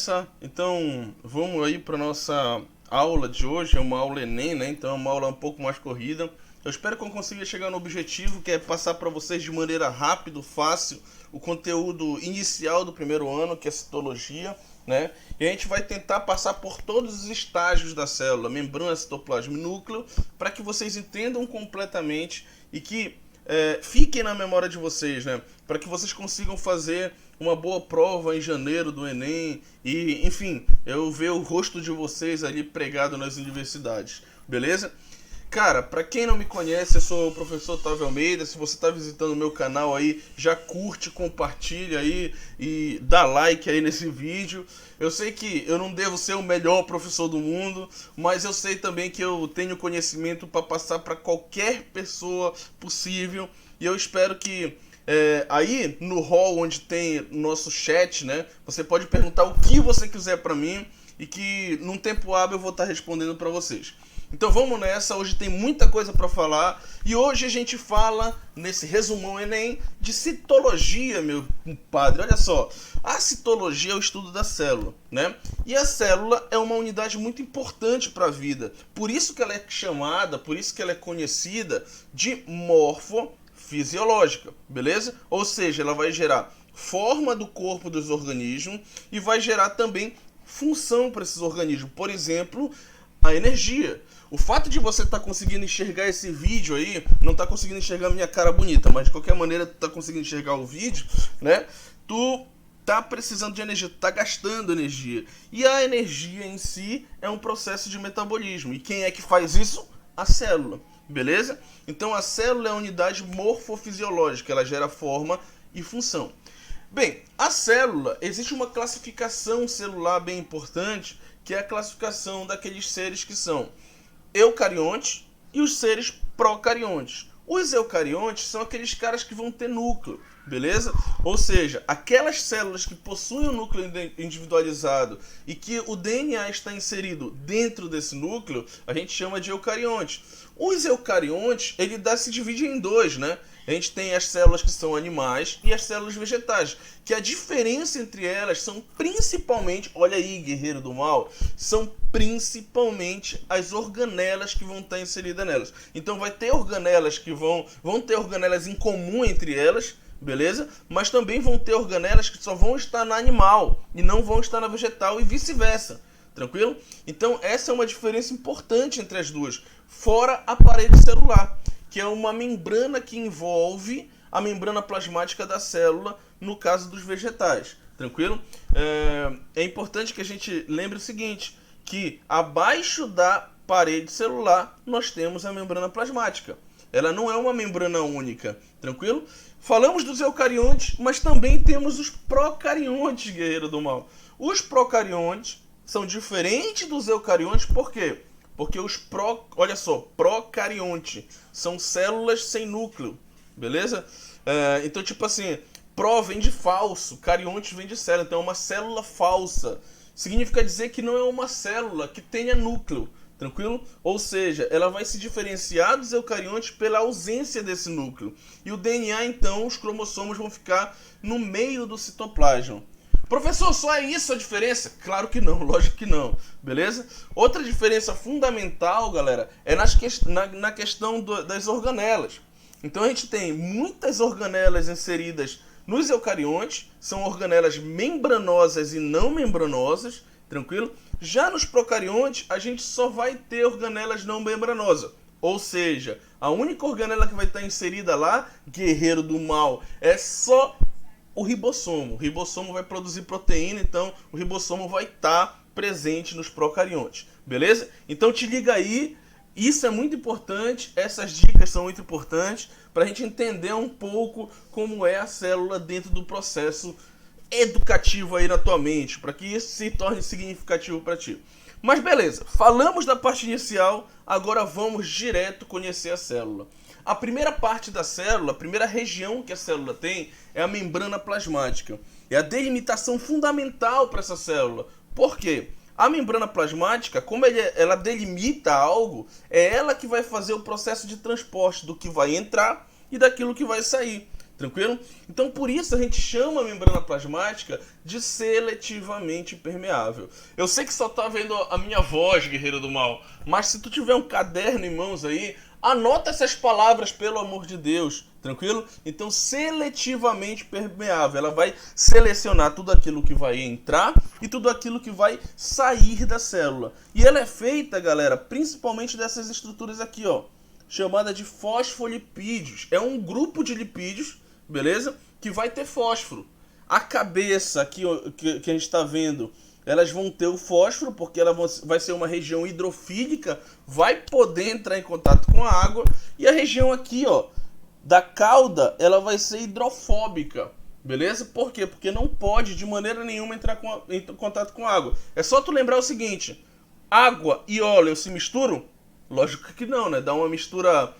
nessa. Então, vamos aí para nossa aula de hoje. É uma aula Enem, né? Então, é uma aula um pouco mais corrida. Eu espero que eu consiga chegar no objetivo, que é passar para vocês de maneira rápida, fácil, o conteúdo inicial do primeiro ano, que é citologia, né? E a gente vai tentar passar por todos os estágios da célula, membrana, citoplasma e núcleo, para que vocês entendam completamente e que fiquem na memória de vocês, né? Para que vocês consigam fazer uma boa prova em janeiro do Enem e, enfim, eu ver o rosto de vocês ali pregado nas universidades, beleza? Cara, pra quem não me conhece, eu sou o professor Otávio Almeida. Se você tá visitando o meu canal aí, já curte, compartilha aí e dá like aí nesse vídeo. Eu sei que eu não devo ser o melhor professor do mundo, mas eu sei também que eu tenho conhecimento para passar para qualquer pessoa possível. E eu espero que aí no hall onde tem nosso chat, né, você pode perguntar o que você quiser para mim e que num tempo hábil eu vou estar respondendo para vocês. Então vamos nessa, hoje tem muita coisa para falar e hoje a gente fala, nesse resumão Enem, de citologia, meu padre. Olha só, a citologia é o estudo da célula, né? E a célula é uma unidade muito importante para a vida, por isso que ela é chamada, por isso que ela é conhecida de morfofisiológica, beleza? Ou seja, ela vai gerar forma do corpo dos organismos e vai gerar também função para esses organismos, por exemplo, a energia. O fato de você estar conseguindo enxergar esse vídeo aí, não tá conseguindo enxergar minha cara bonita, mas de qualquer maneira tu tá conseguindo enxergar o vídeo, né? Tu tá precisando de energia, tu tá gastando energia. E a energia em si é um processo de metabolismo. E quem é que faz isso? A célula, beleza? Então a célula é a unidade morfofisiológica, ela gera forma e função. Bem, a célula, existe uma classificação celular bem importante, que é a classificação daqueles seres que são eucariontes e os seres procariontes. Os eucariontes são aqueles caras que vão ter núcleo, beleza? Ou seja, aquelas células que possuem um núcleo individualizado e que o DNA está inserido dentro desse núcleo, a gente chama de eucarionte. Os eucariontes, se divide em dois, né? A gente tem as células que são animais e as células vegetais, que a diferença entre elas são principalmente, olha aí, guerreiro do mal, são principalmente as organelas que vão estar inseridas nelas. Então vai ter organelas que vão ter organelas em comum entre elas, beleza? Mas também vão ter organelas que só vão estar na animal e não vão estar na vegetal e vice-versa. Tranquilo? Então essa é uma diferença importante entre as duas, fora a parede celular, que é uma membrana que envolve a membrana plasmática da célula, no caso dos vegetais. Tranquilo? É importante que a gente lembre o seguinte, que abaixo da parede celular nós temos a membrana plasmática. Ela não é uma membrana única, tranquilo? Falamos dos eucariontes, mas também temos os procariontes, guerreiro do mal. Os procariontes são diferentes dos eucariontes, por quê? Porque olha só, procarionte são células sem núcleo, beleza? Então, tipo assim, pró vem de falso, carionte vem de célula, então é uma célula falsa. Significa dizer que não é uma célula que tenha núcleo, tranquilo? Ou seja, ela vai se diferenciar dos eucariontes pela ausência desse núcleo. E o DNA, então, os cromossomos vão ficar no meio do citoplasma. Professor, só é isso a diferença? Claro que não, lógico que não, beleza? Outra diferença fundamental, galera, é na questão das organelas. Então a gente tem muitas organelas inseridas nos eucariontes, são organelas membranosas e não membranosas, tranquilo? Já nos procariontes, a gente só vai ter organelas não membranosas. Ou seja, a única organela que vai estar inserida lá, guerreiro do mal, é só o ribossomo. O ribossomo vai produzir proteína, então o ribossomo vai estar presente nos procariontes, beleza? Então te liga aí, isso é muito importante, essas dicas são muito importantes para a gente entender um pouco como é a célula dentro do processo educativo aí na tua mente, para que isso se torne significativo para ti. Mas beleza, falamos da parte inicial, agora vamos direto conhecer a célula. A primeira parte da célula, a primeira região que a célula tem é a membrana plasmática. É a delimitação fundamental para essa célula. Por quê? A membrana plasmática, como ela delimita algo, é ela que vai fazer o processo de transporte do que vai entrar e daquilo que vai sair. Tranquilo? Então por isso a gente chama a membrana plasmática de seletivamente permeável. Eu sei que só tá vendo a minha voz, guerreiro do mal, mas se tu tiver um caderno em mãos aí, anota essas palavras, pelo amor de Deus, tranquilo? Então seletivamente permeável, ela vai selecionar tudo aquilo que vai entrar e tudo aquilo que vai sair da célula. E ela é feita, galera, principalmente dessas estruturas aqui, ó, chamada de fosfolipídios. É um grupo de lipídios, beleza? Que vai ter fósforo. A cabeça aqui que a gente está vendo, elas vão ter o fósforo, porque ela vai ser uma região hidrofílica, vai poder entrar em contato com a água. E a região aqui, ó, da cauda, ela vai ser hidrofóbica, beleza? Por quê? Porque não pode de maneira nenhuma entrar em contato com a água. É só tu lembrar o seguinte: água e óleo se misturam? Lógico que não, né? Dá uma mistura...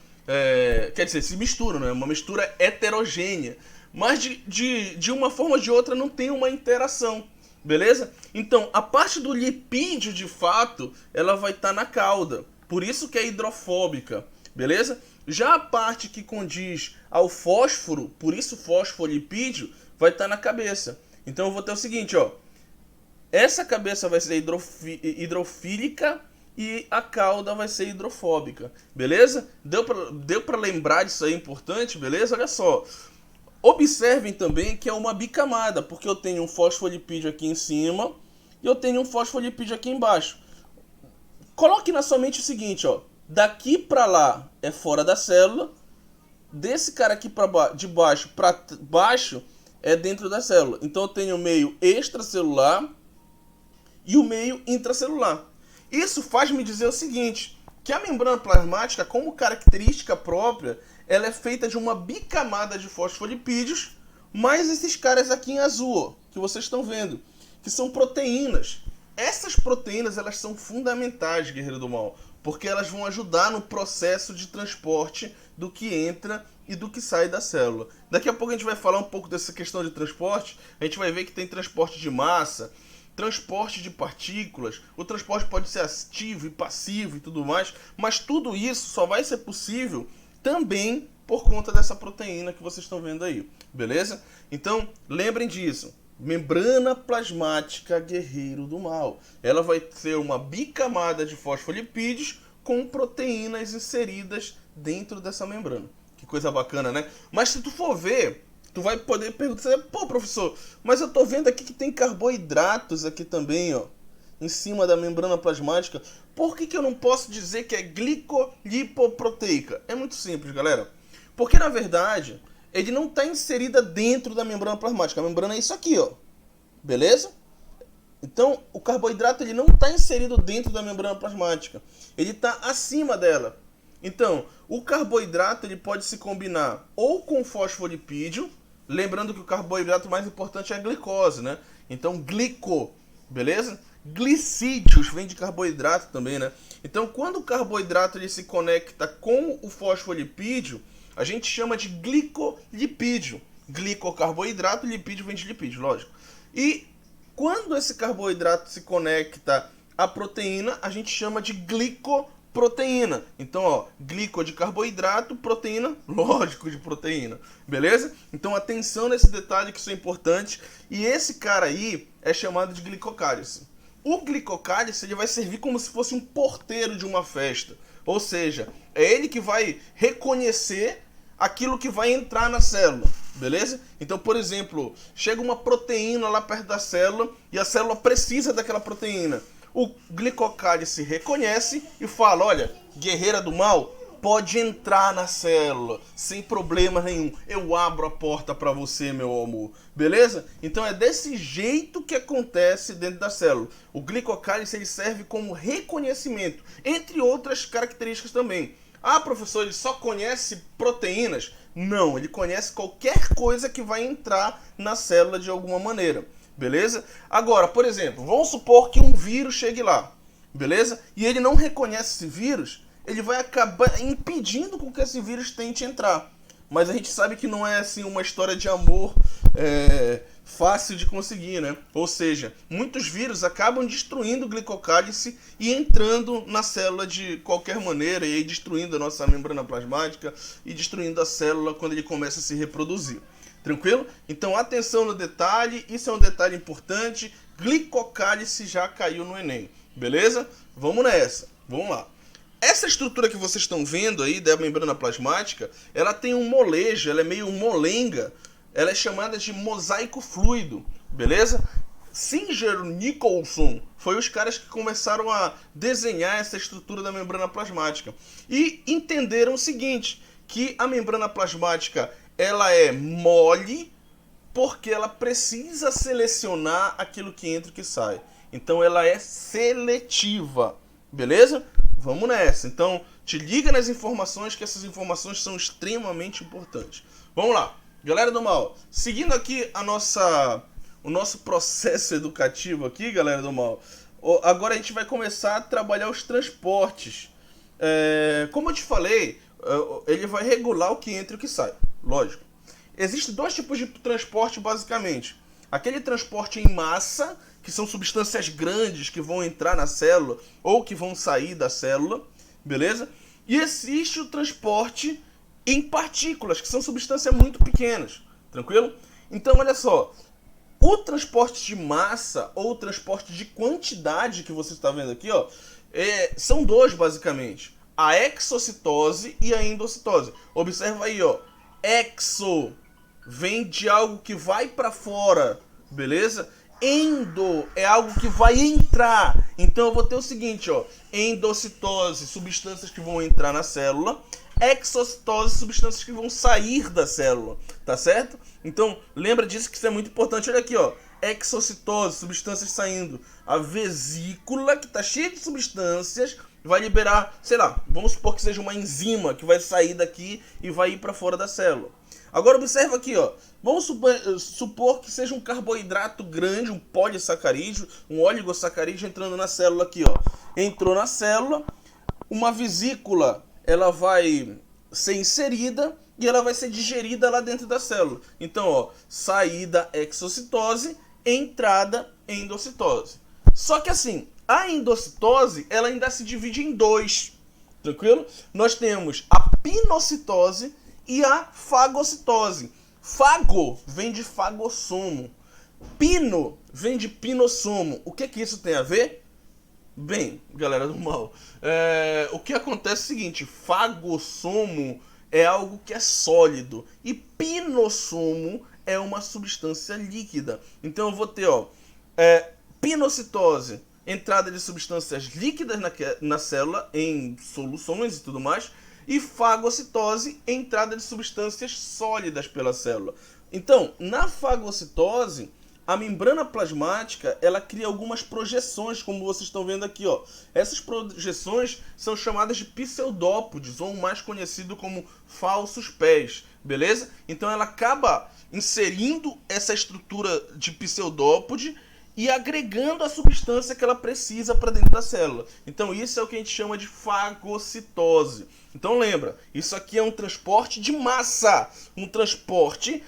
quer dizer, se misturam, né? Uma mistura heterogênea. Mas de uma forma ou de outra não tem uma interação, beleza? Então, a parte do lipídio, de fato, ela vai estar na cauda. Por isso que é hidrofóbica, beleza? Já a parte que condiz ao fósforo, por isso fosfolipídio, vai estar na cabeça. Então eu vou ter o seguinte, ó. Essa cabeça vai ser hidrofílica e a cauda vai ser hidrofóbica, beleza? Deu pra lembrar disso aí, importante, beleza? Olha só. Observem também que é uma bicamada, porque eu tenho um fosfolipídio aqui em cima e eu tenho um fosfolipídio aqui embaixo. Coloque na sua mente o seguinte, ó. Daqui pra lá é fora da célula, desse cara aqui de baixo para baixo é dentro da célula. Então eu tenho o meio extracelular e o meio intracelular. Isso faz me dizer o seguinte, que a membrana plasmática, como característica própria, ela é feita de uma bicamada de fosfolipídios, mais esses caras aqui em azul, ó, que vocês estão vendo, que são proteínas. Essas proteínas, elas são fundamentais, guerreiro do mal, porque elas vão ajudar no processo de transporte do que entra e do que sai da célula. Daqui a pouco a gente vai falar um pouco dessa questão de transporte, a gente vai ver que tem transporte de massa, transporte de partículas, o transporte pode ser ativo e passivo e tudo mais, mas tudo isso só vai ser possível também por conta dessa proteína que vocês estão vendo aí, beleza? Então, lembrem disso, membrana plasmática, guerreiro do mal. Ela vai ter uma bicamada de fosfolipídios com proteínas inseridas dentro dessa membrana. Que coisa bacana, né? Mas se tu for ver, tu vai poder perguntar, pô, professor, mas eu tô vendo aqui que tem carboidratos aqui também, ó, em cima da membrana plasmática. Por que eu não posso dizer que é glicolipoproteica? É muito simples, galera. Porque, na verdade, ele não está inserida dentro da membrana plasmática. A membrana é isso aqui, ó. Beleza? Então, o carboidrato ele não está inserido dentro da membrana plasmática. Ele está acima dela. Então, o carboidrato ele pode se combinar ou com fosfolipídio, lembrando que o carboidrato mais importante é a glicose, né? Então, glico, beleza? Glicídios vem de carboidrato também, né? Então, quando o carboidrato ele se conecta com o fosfolipídio, a gente chama de glicolipídio. Glicocarboidrato, lipídio vem de lipídio, lógico. E quando esse carboidrato se conecta à proteína, a gente chama de glicoproteína. Então, ó, glico de carboidrato, proteína, lógico, de proteína. Beleza? Então, atenção nesse detalhe que isso é importante. E esse cara aí é chamado de glicocálice. O glicocálice ele vai servir como se fosse um porteiro de uma festa. Ou seja, é ele que vai reconhecer aquilo que vai entrar na célula, beleza? Então, por exemplo, chega uma proteína lá perto da célula e a célula precisa daquela proteína. O glicocálice reconhece e fala, olha, guerreira do mal, pode entrar na célula, sem problema nenhum. Eu abro a porta para você, meu amor. Beleza? Então é desse jeito que acontece dentro da célula. O glicocálice ele serve como reconhecimento, entre outras características também. Ah, professor, ele só conhece proteínas? Não, ele conhece qualquer coisa que vai entrar na célula de alguma maneira. Beleza? Agora, por exemplo, vamos supor que um vírus chegue lá. Beleza? E ele não reconhece esse vírus, ele vai acabar impedindo com que esse vírus tente entrar. mas a gente sabe que não é assim uma história de amor fácil de conseguir, né? Ou seja, muitos vírus acabam destruindo o glicocálice e entrando na célula de qualquer maneira, e aí destruindo a nossa membrana plasmática e destruindo a célula quando ele começa a se reproduzir. Tranquilo? Então atenção no detalhe, isso é um detalhe importante. Glicocálice já caiu no Enem, beleza? Vamos nessa, vamos lá. Essa estrutura que vocês estão vendo aí da membrana plasmática, ela tem um molejo, ela é meio molenga, ela é chamada de mosaico fluido, beleza? Singer Nicholson foi os caras que começaram a desenhar essa estrutura da membrana plasmática e entenderam o seguinte, que a membrana plasmática ela é mole porque ela precisa selecionar aquilo que entra e que sai. Então ela é seletiva, beleza? Vamos nessa. Então te liga nas informações, que essas informações são extremamente importantes. Vamos lá, galera do mal. Seguindo aqui o nosso processo educativo aqui, galera do mal. Agora a gente vai começar a trabalhar os transportes. Como eu te falei, ele vai regular o que entra e o que sai. Lógico. Existem dois tipos de transporte, basicamente. Aquele transporte em massa, que são substâncias grandes que vão entrar na célula ou que vão sair da célula, beleza? E existe o transporte em partículas, que são substâncias muito pequenas, tranquilo? Então, olha só, o transporte de massa ou o transporte de quantidade que você está vendo aqui, ó, são dois, basicamente. A exocitose e a endocitose. Observa aí, ó. Exo vem de algo que vai para fora, beleza? Endo é algo que vai entrar. Então eu vou ter o seguinte, ó, endocitose, substâncias que vão entrar na célula, exocitose, substâncias que vão sair da célula, tá certo? Então lembra disso, que isso é muito importante. Olha aqui, ó, exocitose, substâncias saindo. A vesícula, que tá cheia de substâncias, vai liberar, sei lá, vamos supor que seja uma enzima que vai sair daqui e vai ir para fora da célula. Agora observa aqui, ó. Vamos supor que seja um carboidrato grande, um polissacarídeo, um oligosacarídeo entrando na célula aqui, ó. Entrou na célula, uma vesícula, ela vai ser inserida e ela vai ser digerida lá dentro da célula. Então, ó, saída exocitose, entrada endocitose. Só que assim, a endocitose, ela ainda se divide em dois, tranquilo? Nós temos a pinocitose e a fagocitose. Fago vem de fagossomo. Pino vem de pinossomo. O que isso tem a ver? Bem, galera do mal, o que acontece é o seguinte, fagossomo é algo que é sólido e pinossomo é uma substância líquida. Então eu vou ter, ó, pinocitose, entrada de substâncias líquidas na célula, em soluções e tudo mais, e fagocitose, entrada de substâncias sólidas pela célula. Então, na fagocitose, a membrana plasmática, ela cria algumas projeções, como vocês estão vendo aqui, ó. Essas projeções são chamadas de pseudópodes, ou mais conhecido como falsos pés, beleza? Então ela acaba inserindo essa estrutura de pseudópode e agregando a substância que ela precisa para dentro da célula. Então isso é o que a gente chama de fagocitose. Então lembra, isso aqui é um transporte de massa, um transporte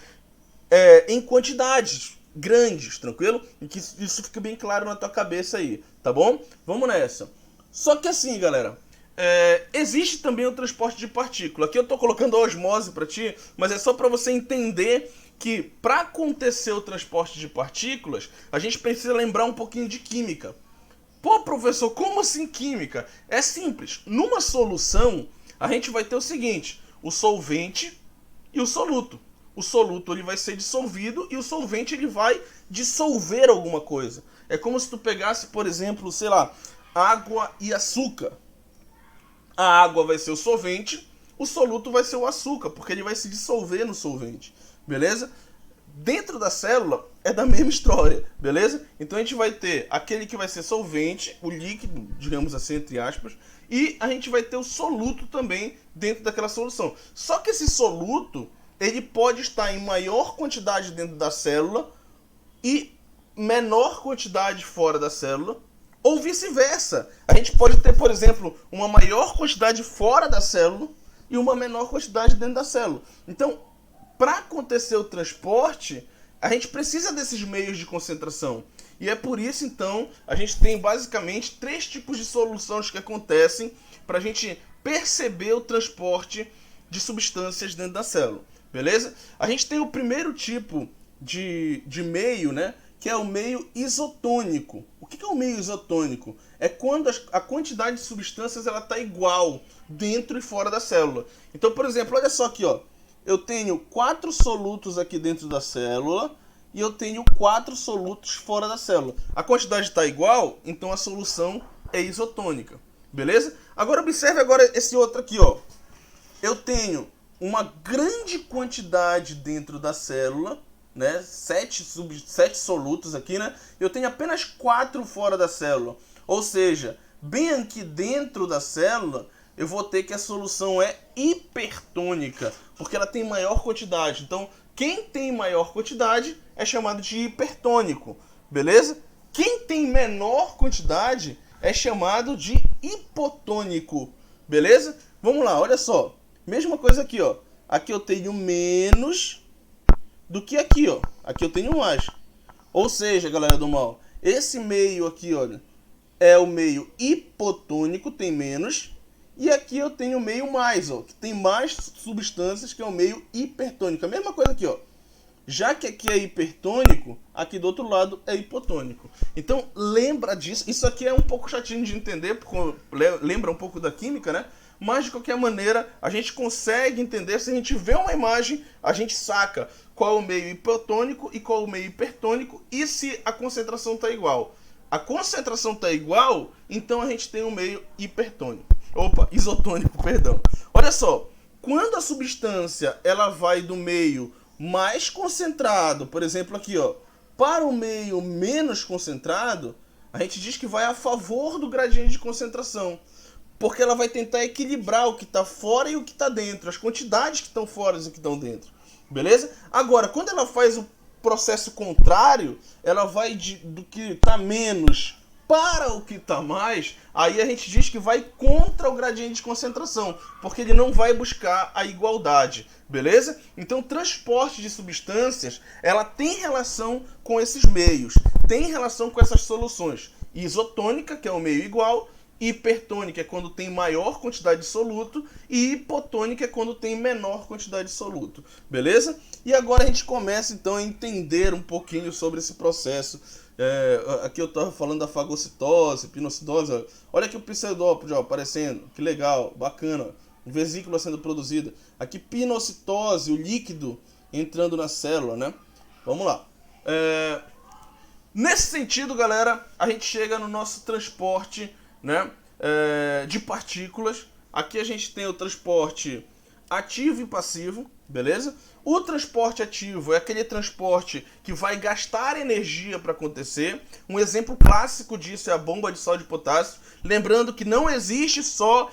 em quantidades grandes, tranquilo? E que isso fique bem claro na tua cabeça aí, tá bom? Vamos nessa. Só que assim, galera, existe também o transporte de partícula. Aqui eu tô colocando a osmose para ti, mas é só para você entender que para acontecer o transporte de partículas, a gente precisa lembrar um pouquinho de química. Pô, professor, como assim química? É simples. Numa solução, a gente vai ter o seguinte, o solvente e o soluto. O soluto ele vai ser dissolvido e o solvente ele vai dissolver alguma coisa. É como se tu pegasse, por exemplo, sei lá, água e açúcar. A água vai ser o solvente, o soluto vai ser o açúcar, porque ele vai se dissolver no solvente. Beleza? Dentro da célula é da mesma história, beleza? Então a gente vai ter aquele que vai ser solvente, o líquido, digamos assim, entre aspas, e a gente vai ter o soluto também dentro daquela solução. Só que esse soluto, ele pode estar em maior quantidade dentro da célula e menor quantidade fora da célula, ou vice-versa. A gente pode ter, por exemplo, uma maior quantidade fora da célula e uma menor quantidade dentro da célula. Então, para acontecer o transporte, a gente precisa desses meios de concentração. E é por isso, então, a gente tem basicamente 3 tipos de soluções que acontecem para a gente perceber o transporte de substâncias dentro da célula. Beleza? A gente tem o primeiro tipo de meio, né? Que é o meio isotônico. O que é o meio isotônico? É quando a quantidade de substâncias está igual dentro e fora da célula. Então, por exemplo, olha só aqui, ó. Eu tenho 4 solutos aqui dentro da célula e eu tenho 4 solutos fora da célula. A quantidade está igual, então a solução é isotônica. Beleza? Agora observe agora esse outro aqui, ó. Eu tenho uma grande quantidade dentro da célula, né? 7 solutos aqui, né? Eu tenho apenas 4 fora da célula. Ou seja, bem aqui dentro da célula, eu vou ter que a solução é hipertônica, porque ela tem maior quantidade. Então, quem tem maior quantidade é chamado de hipertônico, beleza? Quem tem menor quantidade é chamado de hipotônico, beleza? Vamos lá, olha só. Mesma coisa aqui, ó. Aqui eu tenho menos do que aqui, ó. Aqui eu tenho mais. Ou seja, galera do mal, esse meio aqui, olha, é o meio hipotônico, tem menos. E aqui eu tenho o meio mais, ó, que tem mais substâncias, que é o meio hipertônico. A mesma coisa aqui, ó. Já que aqui é hipertônico, aqui do outro lado é hipotônico. Então, lembra disso. Isso aqui é um pouco chatinho de entender, porque lembra um pouco da química, né? Mas, de qualquer maneira, a gente consegue entender. Se a gente vê uma imagem, a gente saca qual é o meio hipotônico e qual é o meio hipertônico e se a concentração está igual. A concentração está igual, então a gente tem um meio hipertônico. Opa, isotônico, perdão. Olha só, quando a substância ela vai do meio mais concentrado, por exemplo aqui, ó, para o meio menos concentrado, a gente diz que vai a favor do gradiente de concentração, porque ela vai tentar equilibrar o que está fora e o que está dentro, as quantidades que estão fora e o que estão dentro, beleza? Agora, quando ela faz o processo contrário, ela vai do que está menos para o que está mais, aí a gente diz que vai contra o gradiente de concentração, porque ele não vai buscar a igualdade, beleza? Então, o transporte de substâncias, ela tem relação com esses meios, tem relação com essas soluções. Isotônica, que é o meio igual, hipertônica é quando tem maior quantidade de soluto e hipotônica é quando tem menor quantidade de soluto, beleza? E agora a gente começa então a entender um pouquinho sobre esse processo. Aqui eu estava falando da fagocitose, pinocidose. Olha aqui o pseudópode aparecendo, que legal, bacana. Vesícula sendo produzida. Aqui pinocitose, o líquido entrando na célula, né? Vamos lá. Nesse sentido, galera, a gente chega no nosso transporte, né, de partículas. Aqui a gente tem o transporte ativo e passivo, beleza? O transporte ativo é aquele transporte que vai gastar energia para acontecer. Um exemplo clássico disso é a bomba de sódio e potássio. Lembrando que não existe só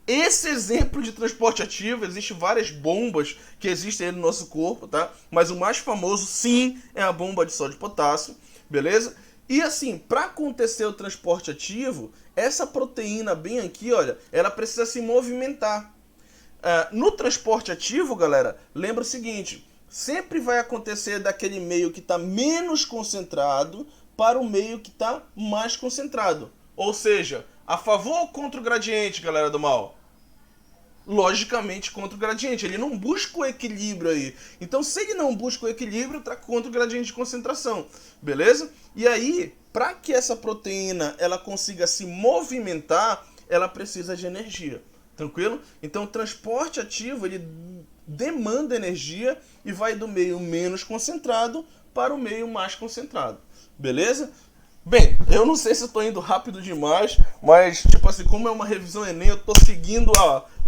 esse exemplo de transporte ativo, existem várias bombas que existem aí no nosso corpo, tá? Mas o mais famoso, sim, é a bomba de sódio e potássio, beleza? E assim, para acontecer o transporte ativo, essa proteína bem aqui, olha, ela precisa se movimentar. No transporte ativo, galera, lembra o seguinte, sempre vai acontecer daquele meio que está menos concentrado para o meio que está mais concentrado. Ou seja, a favor ou contra o gradiente, galera do mal? Logicamente contra o gradiente, ele não busca o equilíbrio aí. Então, se ele não busca o equilíbrio, está contra o gradiente de concentração, beleza? E aí, para que essa proteína ela consiga se movimentar, ela precisa de energia. Tranquilo? Então o transporte ativo ele demanda energia e vai do meio menos concentrado para o meio mais concentrado. Beleza? Bem, eu não sei se eu estou indo rápido demais, mas tipo assim, como é uma revisão Enem, eu estou seguindo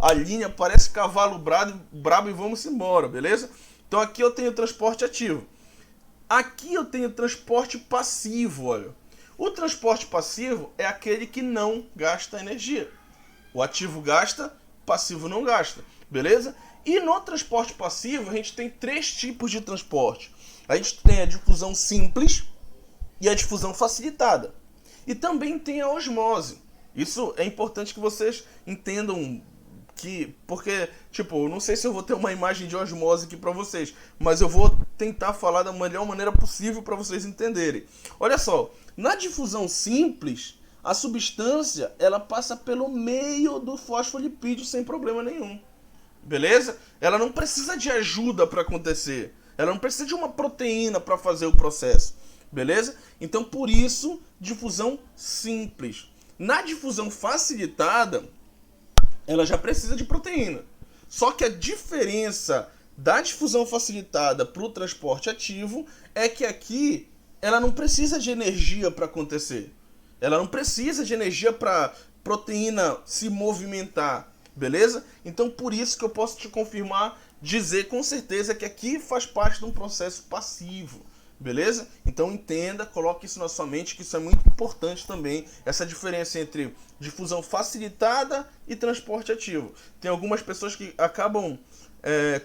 a linha, parece cavalo brabo e vamos embora, beleza? Então aqui eu tenho transporte ativo. Aqui eu tenho transporte passivo, olha. O transporte passivo é aquele que não gasta energia. O ativo gasta, o passivo não gasta, beleza? E no transporte passivo a gente tem 3 tipos de transporte. A gente tem a difusão simples e a difusão facilitada. E também tem a osmose. Isso é importante que vocês entendam porque, tipo, eu não sei se eu vou ter uma imagem de osmose aqui para vocês, mas eu vou tentar falar da melhor maneira possível para vocês entenderem. Olha só, na difusão simples, a substância ela passa pelo meio do fosfolipídio sem problema nenhum. Beleza? Ela não precisa de ajuda para acontecer. Ela não precisa de uma proteína para fazer o processo. Beleza? Então, por isso, difusão simples. Na difusão facilitada, ela já precisa de proteína. Só que a diferença da difusão facilitada para o transporte ativo é que aqui ela não precisa de energia para acontecer. Ela não precisa de energia para proteína se movimentar. Beleza? Então, por isso que eu posso te confirmar, dizer com certeza que aqui faz parte de um processo passivo. Beleza? Então entenda, coloque isso na sua mente, que isso é muito importante também, essa diferença entre difusão facilitada e transporte ativo. Tem algumas pessoas que acabam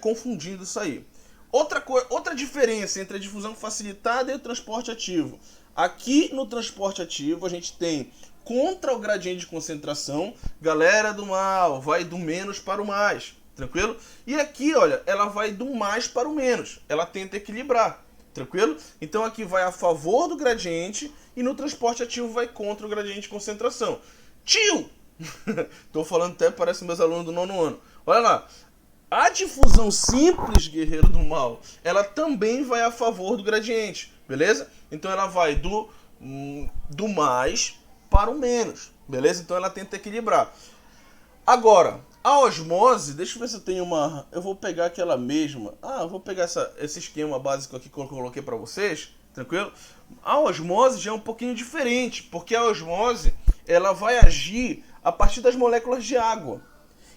confundindo isso aí. Outra diferença entre a difusão facilitada e o transporte ativo. Aqui no transporte ativo a gente tem contra o gradiente de concentração, galera do mal, vai do menos para o mais, tranquilo? E aqui, olha, ela vai do mais para o menos, ela tenta equilibrar. Tranquilo? Então aqui vai a favor do gradiente e no transporte ativo vai contra o gradiente de concentração. Tio! Tô falando até, parece meus alunos do 9º ano. Olha lá. A difusão simples, guerreiro do mal, ela também vai a favor do gradiente. Beleza? Então ela vai do mais para o menos. Beleza? Então ela tenta equilibrar. Agora, a osmose, deixa eu ver se eu tenho uma... Eu vou pegar aquela mesma... eu vou pegar esse esquema básico aqui que eu coloquei para vocês, tranquilo? A osmose já é um pouquinho diferente, porque a osmose, ela vai agir a partir das moléculas de água.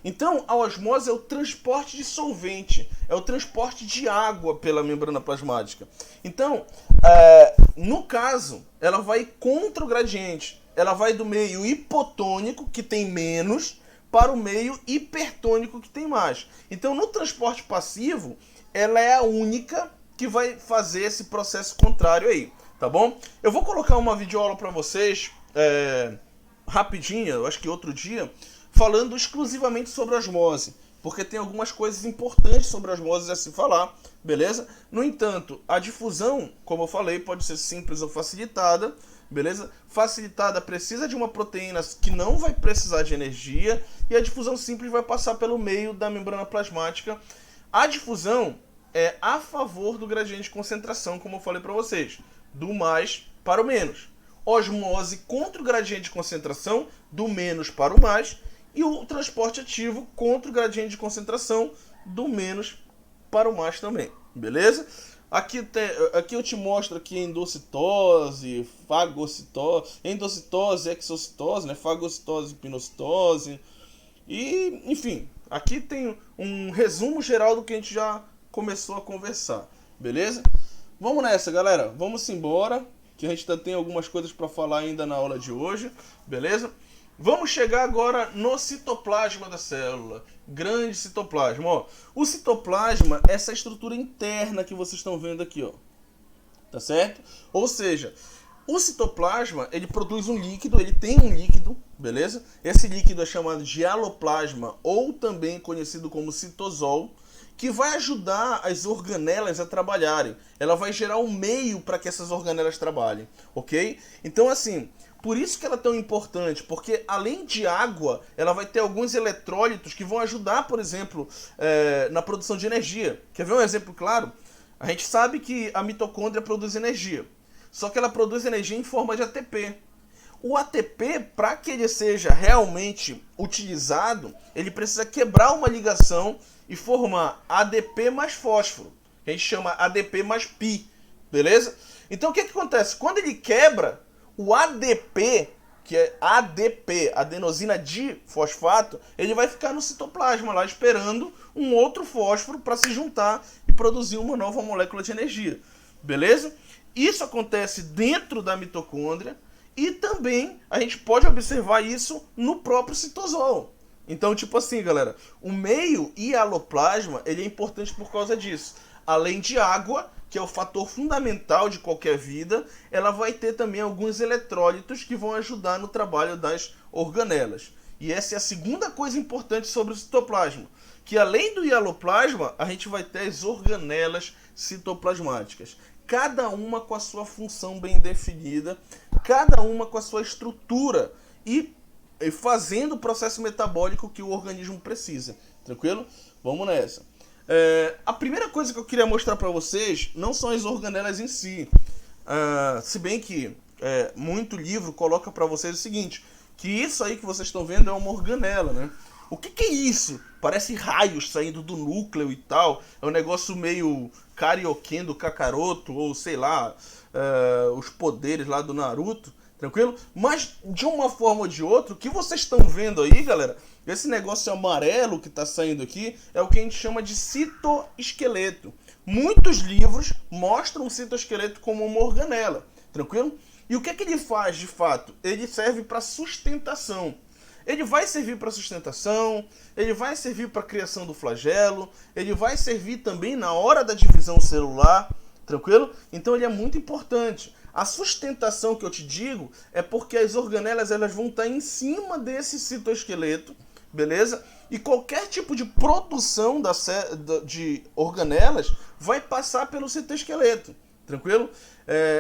Então, a osmose é o transporte de solvente, é o transporte de água pela membrana plasmática. Então, no caso, ela vai contra o gradiente. Ela vai do meio hipotônico, que tem menos, para o meio hipertônico, que tem mais. Então, no transporte passivo, ela é a única que vai fazer esse processo contrário aí, tá bom? Eu vou colocar uma videoaula para vocês, rapidinha, eu acho que outro dia, falando exclusivamente sobre osmose, porque tem algumas coisas importantes sobre osmose a se falar, beleza? No entanto, a difusão, como eu falei, pode ser simples ou facilitada, beleza? Facilitada precisa de uma proteína que não vai precisar de energia, e a difusão simples vai passar pelo meio da membrana plasmática. A difusão é a favor do gradiente de concentração, como eu falei para vocês, do mais para o menos. Osmose contra o gradiente de concentração, do menos para o mais, e o transporte ativo contra o gradiente de concentração, do menos para o mais também, beleza? Aqui eu te mostro aqui endocitose, fagocitose, endocitose, exocitose, né? Fagocitose, pinocitose. E, enfim, aqui tem um resumo geral do que a gente já começou a conversar, beleza? Vamos nessa, galera. Vamos embora, que a gente ainda tem algumas coisas para falar ainda na aula de hoje, beleza? Vamos chegar agora no citoplasma da célula. Grande citoplasma. Ó. O citoplasma é essa estrutura interna que vocês estão vendo aqui, ó. Tá certo? Ou seja, o citoplasma, ele produz um líquido, ele tem um líquido, beleza? Esse líquido é chamado de aloplasma, ou também conhecido como citosol, que vai ajudar as organelas a trabalharem. Ela vai gerar um meio para que essas organelas trabalhem, ok? Então, assim... Por isso que ela é tão importante, porque além de água, ela vai ter alguns eletrólitos que vão ajudar, por exemplo, na produção de energia. Quer ver um exemplo claro? A gente sabe que a mitocôndria produz energia, só que ela produz energia em forma de ATP. O ATP, para que ele seja realmente utilizado, ele precisa quebrar uma ligação e formar ADP mais fósforo, que a gente chama ADP mais Pi, beleza? Então o que acontece? Quando ele quebra, o ADP, que é ADP, adenosina difosfato, ele vai ficar no citoplasma lá esperando um outro fósforo para se juntar e produzir uma nova molécula de energia. Beleza? Isso acontece dentro da mitocôndria e também a gente pode observar isso no próprio citosol. Então, tipo assim, galera, o meio e aloplasma, ele é importante por causa disso. Além de água, que é o fator fundamental de qualquer vida, ela vai ter também alguns eletrólitos que vão ajudar no trabalho das organelas. E essa é a segunda coisa importante sobre o citoplasma, que além do hialoplasma, a gente vai ter as organelas citoplasmáticas. Cada uma com a sua função bem definida, cada uma com a sua estrutura e fazendo o processo metabólico que o organismo precisa. Tranquilo? Vamos nessa. A primeira coisa que eu queria mostrar para vocês não são as organelas em si. Se bem que muito livro coloca para vocês o seguinte, que isso aí que vocês estão vendo é uma organela, né? O que é isso? Parece raios saindo do núcleo e tal. É um negócio meio Kaioken do Kakaroto, ou sei lá, os poderes lá do Naruto, tranquilo? Mas de uma forma ou de outra, o que vocês estão vendo aí, galera, esse negócio amarelo que está saindo aqui, é o que a gente chama de citoesqueleto. Muitos livros mostram o citoesqueleto como uma organela, tranquilo? E o que é que ele faz de fato? Ele serve para sustentação. Ele vai servir para sustentação, ele vai servir para a criação do flagelo, ele vai servir também na hora da divisão celular, tranquilo? Então ele é muito importante. A sustentação que eu te digo é porque as organelas elas vão estar em cima desse citoesqueleto, beleza? E qualquer tipo de produção de organelas vai passar pelo citoesqueleto, tranquilo?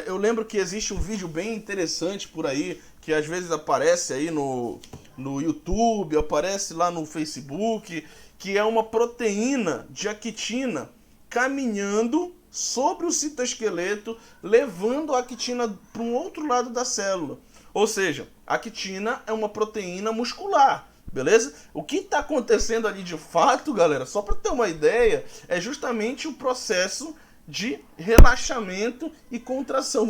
Eu lembro que existe um vídeo bem interessante por aí, que às vezes aparece aí no YouTube, aparece lá no Facebook, que é uma proteína de actina caminhando sobre o citoesqueleto, levando a actina para um outro lado da célula. Ou seja, a actina é uma proteína muscular, beleza? O que está acontecendo ali de fato, galera, só para ter uma ideia, é justamente o processo de relaxamento e contração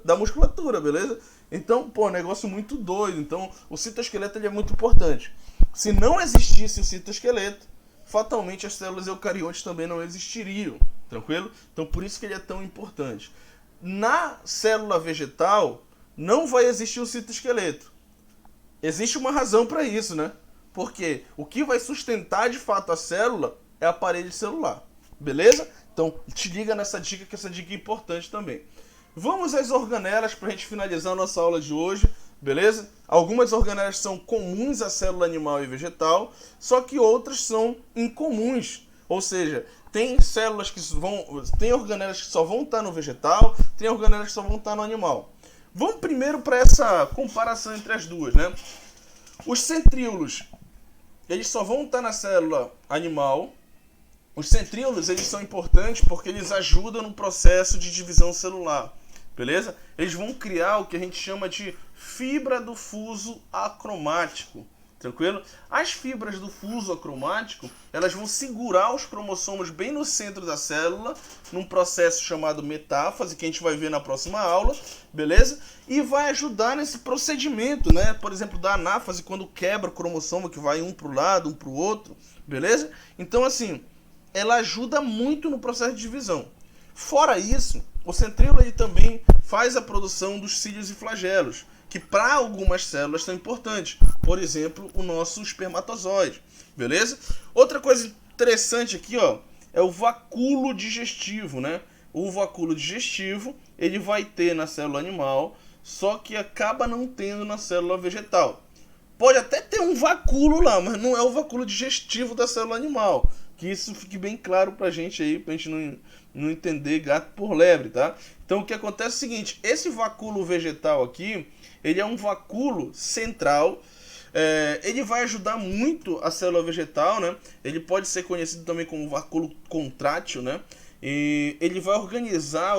da musculatura, beleza? Então, negócio muito doido. Então, o citoesqueleto ele é muito importante. Se não existisse o citoesqueleto, fatalmente as células eucariontes também não existiriam, tranquilo? Então, por isso que ele é tão importante. Na célula vegetal, não vai existir o citoesqueleto. Existe uma razão para isso, né? Porque o que vai sustentar de fato a célula é a parede celular, beleza? Então, te liga nessa dica, que essa dica é importante também. Vamos às organelas para a gente finalizar a nossa aula de hoje, beleza? Algumas organelas são comuns à célula animal e vegetal, só que outras são incomuns. Ou seja, tem organelas que só vão estar no vegetal, tem organelas que só vão estar no animal. Vamos primeiro para essa comparação entre as duas, né? Os centríolos, eles só vão estar na célula animal. Os centríolos, eles são importantes porque eles ajudam no processo de divisão celular, beleza? Eles vão criar o que a gente chama de fibra do fuso acromático, tranquilo? As fibras do fuso acromático, elas vão segurar os cromossomos bem no centro da célula, num processo chamado metáfase, que a gente vai ver na próxima aula, beleza? E vai ajudar nesse procedimento, né? Por exemplo, da anáfase, quando quebra o cromossomo, que vai um para o lado, um para o outro, beleza? Então, assim, ela ajuda muito no processo de divisão. Fora isso, o centríolo ele também faz a produção dos cílios e flagelos, que para algumas células são importantes. Por exemplo, o nosso espermatozoide, beleza? Outra coisa interessante aqui, ó, é o vacúolo digestivo, né? O vacúolo digestivo, ele vai ter na célula animal, só que acaba não tendo na célula vegetal. Pode até ter um vacúolo lá, mas não é o vacúolo digestivo da célula animal. Que isso fique bem claro pra gente aí, pra gente não entender gato por lebre, tá? Então o que acontece é o seguinte, esse vacúolo vegetal aqui, ele é um vacúolo central, ele vai ajudar muito a célula vegetal, né? Ele pode ser conhecido também como vacúolo contrátil, né? E ele vai organizar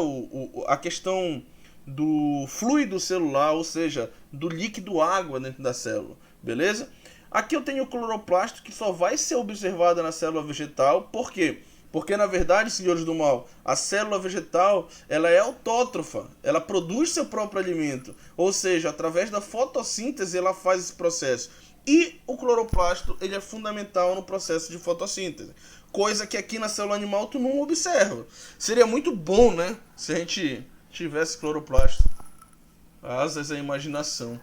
a questão do fluido celular, ou seja, do líquido água dentro da célula, beleza? Aqui eu tenho o cloroplasto que só vai ser observado na célula vegetal. Por quê? Porque na verdade, senhores do mal, a célula vegetal ela é autótrofa, ela produz seu próprio alimento, ou seja, através da fotossíntese ela faz esse processo. E o cloroplasto ele é fundamental no processo de fotossíntese, coisa que aqui na célula animal tu não observa. Seria muito bom, né, se a gente tivesse cloroplasto. Asas à imaginação.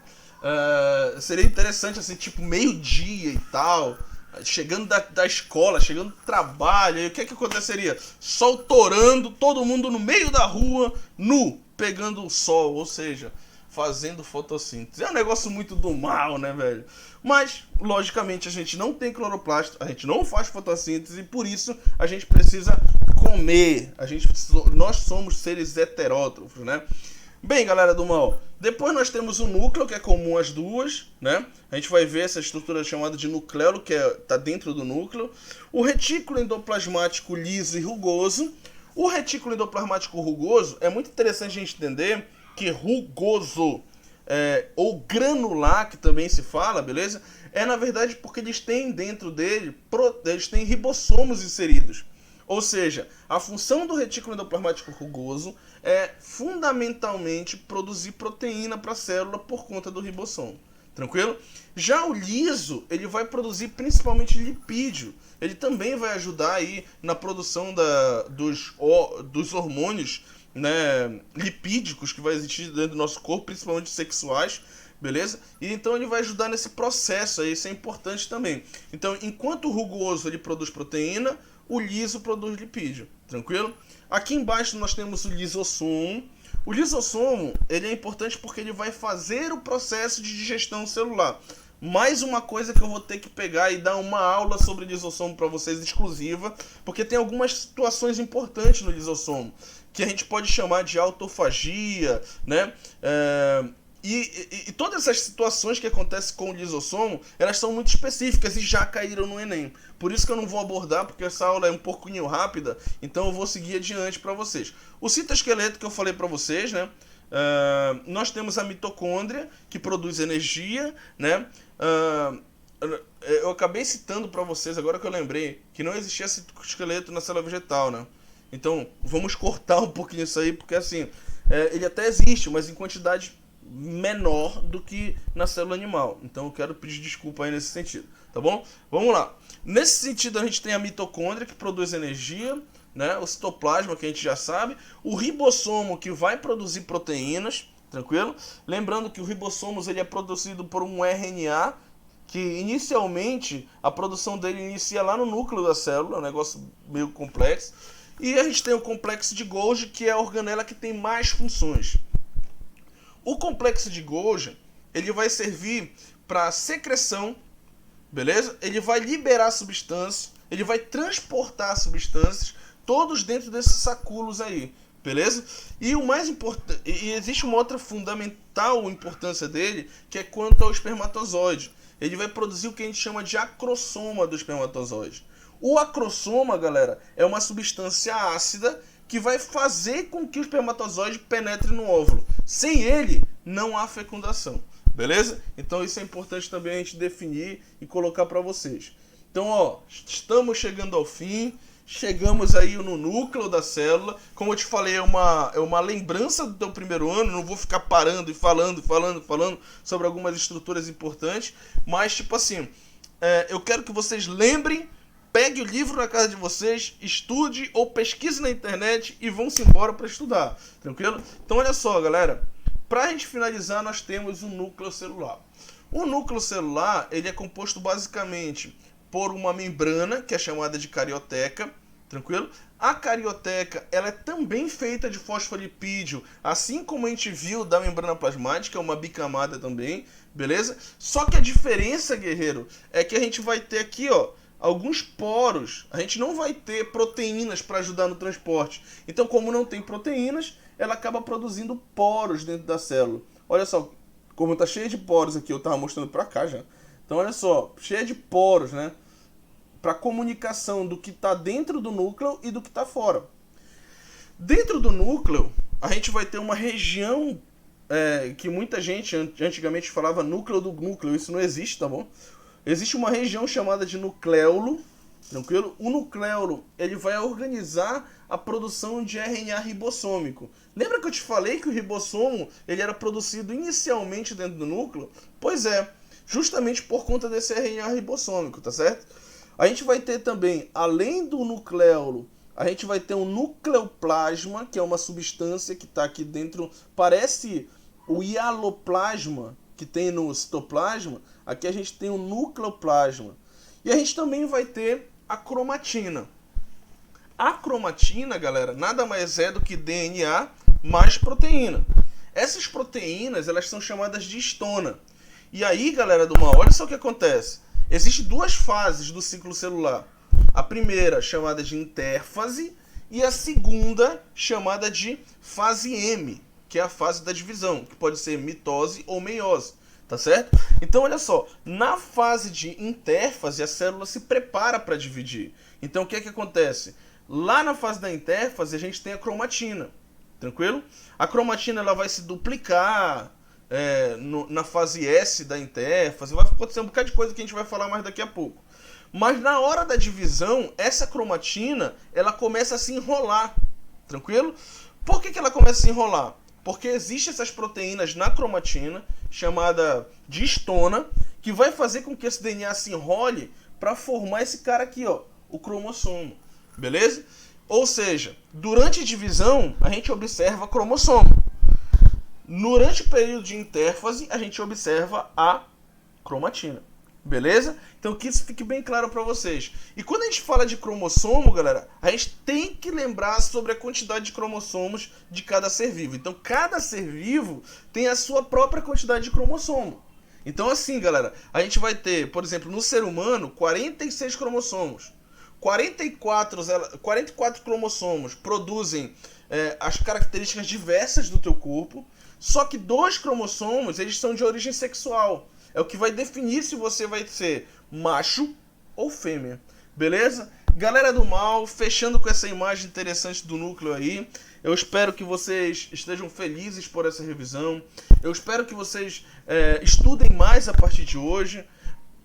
Seria interessante, assim, tipo, meio-dia e tal, chegando da escola, chegando do trabalho, e o que aconteceria? Sol torando, todo mundo no meio da rua, nu, pegando o sol, ou seja, fazendo fotossíntese. É um negócio muito do mal, né, velho? Mas, logicamente, a gente não tem cloroplasto, a gente não faz fotossíntese e por isso a gente precisa comer. Nós somos seres heterótrofos, né? Bem, galera do mal, depois nós temos o núcleo, que é comum às duas, né? A gente vai ver essa estrutura chamada de nucleolo, que tá dentro do núcleo. O retículo endoplasmático liso e rugoso. O retículo endoplasmático rugoso, é muito interessante a gente entender que rugoso, ou granular, que também se fala, beleza? É na verdade porque eles têm dentro dele, eles têm ribossomos inseridos. Ou seja, a função do retículo endoplasmático rugoso é fundamentalmente produzir proteína para a célula por conta do ribossomo. Tranquilo? Já o liso, ele vai produzir principalmente lipídio. Ele também vai ajudar aí na produção dos hormônios, né, lipídicos que vai existir dentro do nosso corpo, principalmente sexuais, beleza? E então ele vai ajudar nesse processo aí, isso é importante também. Então, enquanto o rugoso ele produz proteína, o liso produz lipídio, tranquilo? Aqui embaixo nós temos o lisossomo. O lisossomo, ele é importante porque ele vai fazer o processo de digestão celular. Mais uma coisa que eu vou ter que pegar e dar uma aula sobre lisossomo para vocês exclusiva, porque tem algumas situações importantes no lisossomo, que a gente pode chamar de autofagia, né? E todas essas situações que acontecem com o lisossomo, elas são muito específicas e já caíram no Enem. Por isso que eu não vou abordar, porque essa aula é um pouquinho rápida, então eu vou seguir adiante para vocês. O citoesqueleto que eu falei para vocês, né? Nós temos a mitocôndria, que produz energia, né? Eu acabei citando para vocês, agora que eu lembrei, que não existia citoesqueleto na célula vegetal, né? Então, vamos cortar um pouquinho isso aí, porque assim, ele até existe, mas em quantidade menor do que na célula animal. Então eu quero pedir desculpa aí nesse sentido, tá bom? Vamos lá. Nesse sentido a gente tem a mitocôndria que produz energia, né? O citoplasma que a gente já sabe, o ribossomo que vai produzir proteínas, tranquilo? Lembrando que o ribossomo ele é produzido por um RNA que inicialmente a produção dele inicia lá no núcleo da célula, um negócio meio complexo. E a gente tem o complexo de Golgi, que é a organela que tem mais funções. O complexo de Golgi, ele vai servir para secreção, beleza? Ele vai liberar substâncias, ele vai transportar substâncias, todos dentro desses sacúlulos aí, beleza? E o mais importante, e existe uma outra fundamental importância dele, que é quanto ao espermatozoide. Ele vai produzir o que a gente chama de acrossoma do espermatozoide. O acrossoma, galera, é uma substância ácida que vai fazer com que o espermatozoide penetre no óvulo. Sem ele, não há fecundação, beleza? Então isso é importante também a gente definir e colocar para vocês. Então, ó, estamos chegando ao fim, chegamos aí no núcleo da célula. Como eu te falei, é uma lembrança do teu primeiro ano, não vou ficar parando e falando sobre algumas estruturas importantes, mas tipo assim, eu quero que vocês lembrem. Pegue o livro na casa de vocês, estude ou pesquise na internet e vão-se embora para estudar, tranquilo? Então olha só, galera, para a gente finalizar nós temos o núcleo celular. O núcleo celular ele é composto basicamente por uma membrana que é chamada de carioteca, tranquilo? A carioteca ela é também feita de fosfolipídio, assim como a gente viu da membrana plasmática, é uma bicamada também, beleza? Só que a diferença, guerreiro, é que a gente vai ter aqui, ó, alguns poros. A gente não vai ter proteínas para ajudar no transporte. Então, como não tem proteínas, ela acaba produzindo poros dentro da célula. Olha só, como está cheio de poros aqui, eu estava mostrando para cá já. Então, olha só, cheia de poros, né? Para comunicação do que está dentro do núcleo e do que está fora. Dentro do núcleo, a gente vai ter uma região que muita gente antigamente falava núcleo do núcleo. Isso não existe, tá bom? Existe uma região chamada de nucleolo, tranquilo? O nucleolo, ele vai organizar a produção de RNA ribossômico. Lembra que eu te falei que o ribossomo, ele era produzido inicialmente dentro do núcleo? Pois é, justamente por conta desse RNA ribossômico, tá certo? A gente vai ter também, além do nucleolo, a gente vai ter um nucleoplasma, que é uma substância que está aqui dentro, parece o hialoplasma que tem no citoplasma. Aqui a gente tem o nucleoplasma. E a gente também vai ter a cromatina. A cromatina, galera, nada mais é do que DNA mais proteína. Essas proteínas, elas são chamadas de histona. E aí, galera do mal, olha só o que acontece. Existem duas fases do ciclo celular. A primeira, chamada de intérfase, e a segunda, chamada de fase M, que é a fase da divisão, que pode ser mitose ou meiose, tá certo? Então, olha só, na fase de intérfase, a célula se prepara para dividir. Então, o que é que acontece? Lá na fase da intérfase, a gente tem a cromatina, tranquilo? A cromatina ela vai se duplicar na fase S da intérfase, vai acontecer um bocado de coisa que a gente vai falar mais daqui a pouco. Mas na hora da divisão, essa cromatina, ela começa a se enrolar, tranquilo? Por que ela começa a se enrolar? Porque existem essas proteínas na cromatina, chamada de histona, que vai fazer com que esse DNA se enrole para formar esse cara aqui, ó, o cromossomo, beleza? Ou seja, durante a divisão, a gente observa cromossomo. Durante o período de intérfase, a gente observa a cromatina. Beleza? Então que isso fique bem claro para vocês. E quando a gente fala de cromossomo, galera, a gente tem que lembrar sobre a quantidade de cromossomos de cada ser vivo. Então cada ser vivo tem a sua própria quantidade de cromossomo. Então assim, galera, a gente vai ter, por exemplo, no ser humano, 46 cromossomos. 44 cromossomos produzem as características diversas do teu corpo. Só que 2 cromossomos, eles são de origem sexual. É o que vai definir se você vai ser macho ou fêmea. Beleza? Galera do mal, fechando com essa imagem interessante do núcleo aí. Eu espero que vocês estejam felizes por essa revisão. Eu espero que vocês estudem mais a partir de hoje.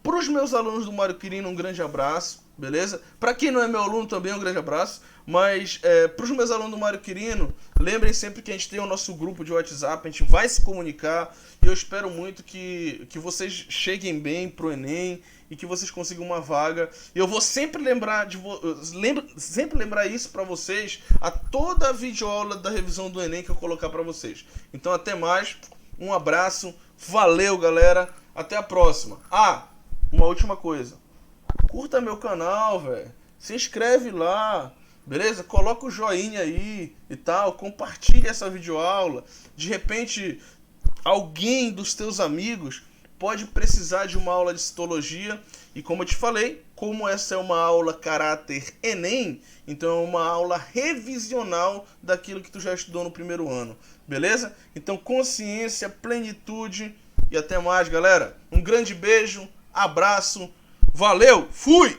Para os meus alunos do Mário Quirino, um grande abraço. Beleza? Para quem não é meu aluno também, um grande abraço. Mas para os meus alunos do Mário Quirino, lembrem sempre que a gente tem o nosso grupo de WhatsApp, a gente vai se comunicar. E eu espero muito que vocês cheguem bem pro Enem e que vocês consigam uma vaga. E eu vou sempre lembrar isso para vocês a toda a videoaula da revisão do Enem que eu colocar para vocês. Então até mais, um abraço, valeu galera, até a próxima. Uma última coisa. Curta meu canal, velho. Se inscreve lá, beleza? Coloca o joinha aí e tal. Compartilha essa videoaula. De repente, alguém dos teus amigos pode precisar de uma aula de citologia. E como eu te falei, como essa é uma aula caráter Enem, então é uma aula revisional daquilo que tu já estudou no primeiro ano. Beleza? Então consciência, plenitude e até mais, galera. Um grande beijo, abraço. Valeu, fui!